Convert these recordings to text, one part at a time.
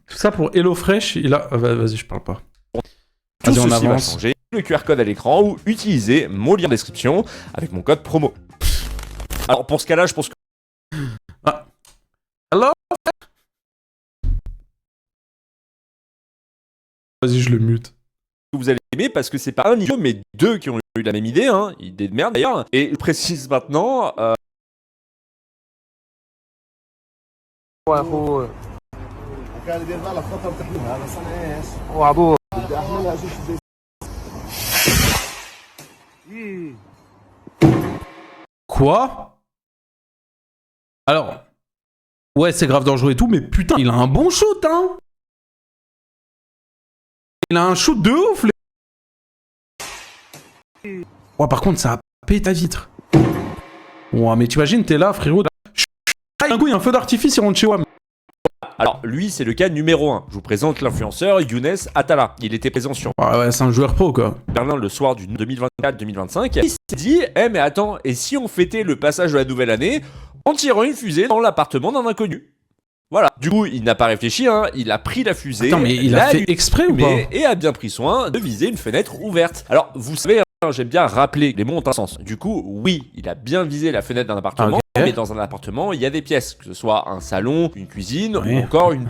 Tout ça pour HelloFresh, il a... Vas-y, je parle pas. Tout Vas-y, on ceci va avance. changer. Le QR code à l'écran ou utiliser mon lien en description avec mon code promo. Alors pour ce cas-là, je pense que Ah. Hello? Vas-y, je le mute. vous allez aimer parce que c'est pas un idiot mais deux qui ont eu la même idée, hein, idée de merde d'ailleurs. Et je précise maintenant, Quoi? Alors... Ouais, c'est grave dangereux et tout, mais putain, il a un bon shoot, hein? Il a un shoot de ouf, les... Ouais, par contre, ça a pété ta vitre. Ouais, mais t'imagines, t'es là, frérot. Un coup, il y a un feu d'artifice, il rentre chez moi. alors lui c'est le cas numéro 1. Je vous présente l'influenceur Younes Atala. Il était présent sur Ouais, c'est un joueur pro, quoi. Berlin le soir du 2024-2025. Il s'est dit, mais attends, et si on fêtait le passage de la nouvelle année en tirant une fusée dans l'appartement d'un inconnu? Voilà. Du coup, il n'a pas réfléchi, hein. Il a pris la fusée. Attends, mais il a fait exprès ou pas? Et a bien pris soin de viser une fenêtre ouverte. Alors, vous savez, hein, j'aime bien rappeler les mots ont un sens. Du coup, oui, il a bien visé la fenêtre d'un appartement, Okay. mais dans un appartement, il y a des pièces, que ce soit un salon, une cuisine Oui. ou encore une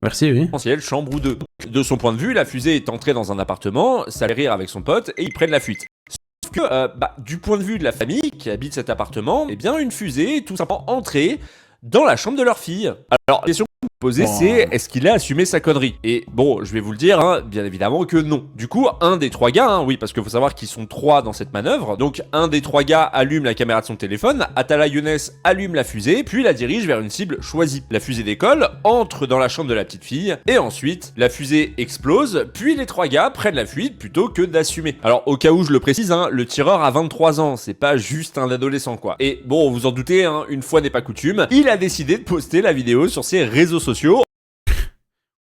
Merci, oui. potentielle chambre ou deux. De son point de vue, la fusée est entrée dans un appartement, ça allait rire avec son pote et ils prennent la fuite. Sauf que, du point de vue de la famille qui habite cet appartement, eh bien, une fusée est tout simplement entrée dans la chambre de leur fille. Alors, la question que vous posez, c'est est-ce qu'il a assumé sa connerie? Et bon, je vais vous le dire, hein, bien évidemment que non. Du coup, un des trois gars, hein, oui, parce qu'il faut savoir qu'ils sont trois dans cette manœuvre, donc un des trois gars allume la caméra de son téléphone, Atala Younes allume la fusée, puis la dirige vers une cible choisie. La fusée décolle, entre dans la chambre de la petite fille, et ensuite, la fusée explose, puis les trois gars prennent la fuite plutôt que d'assumer. Alors, au cas où je le précise, hein, le tireur a 23 ans, c'est pas juste un adolescent, quoi. Et bon, vous en doutez, hein, une fois n'est pas coutume, il a décidé de poster la vidéo sur ses réseaux sociaux.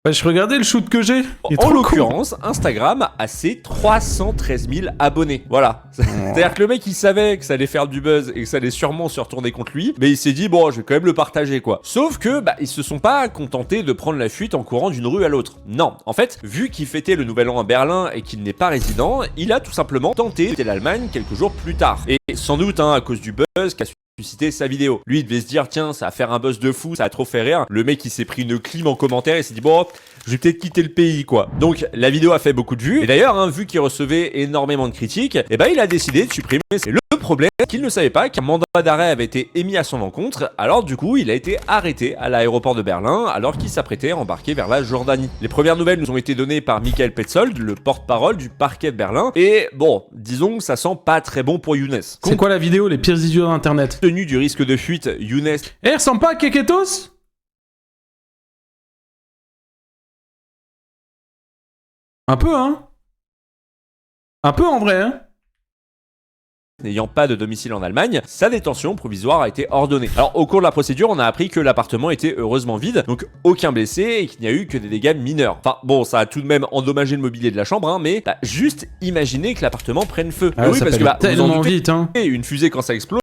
Ouais, je regardais le shoot que j'ai. En l'occurrence, Instagram a ses 313 000 abonnés. Voilà. C'est-à-dire que le mec, il savait que ça allait faire du buzz et que ça allait sûrement se retourner contre lui, mais il s'est dit, bon, je vais quand même le partager, quoi. Sauf que, ils se sont pas contentés de prendre la fuite en courant d'une rue à l'autre. Non. En fait, vu qu'il fêtait le nouvel an à Berlin et qu'il n'est pas résident, il a tout simplement tenté de quitter l'Allemagne quelques jours plus tard. Et sans doute, hein, à cause du buzz qu'a suscité sa vidéo. Lui, il devait se dire, tiens, ça va faire un buzz de fou, ça a trop fait rire. Le mec, il s'est pris une clim en commentaire et s'est dit, bon, je vais peut-être quitter le pays, quoi. Donc, la vidéo a fait beaucoup de vues. Et d'ailleurs, hein, vu qu'il recevait énormément de critiques, il a décidé de supprimer. C'est le problème qu'il ne savait pas qu'un mandat d'arrêt avait été émis à son encontre. Alors, du coup, il a été arrêté à l'aéroport de Berlin alors qu'il s'apprêtait à embarquer vers la Jordanie. Les premières nouvelles nous ont été données par Michael Petzold, le porte-parole du parquet de Berlin. Et bon, disons que ça sent pas très bon pour Younes. C'est quoi la vidéo, les pires idiots d'internet? Compte tenu du risque de fuite, Younes Eh, ressemble pas à Keketos? Un peu, hein? Un peu en vrai, hein? n'ayant pas de domicile en Allemagne, sa détention provisoire a été ordonnée. Alors au cours de la procédure, on a appris que l'appartement était heureusement vide, donc aucun blessé et qu'il n'y a eu que des dégâts mineurs. Enfin bon, ça a tout de même endommagé le mobilier de la chambre, hein, mais juste imaginez que l'appartement prenne feu. Ah, oui, ça parce peut que aller tellement vite, hein. une fusée quand ça explose,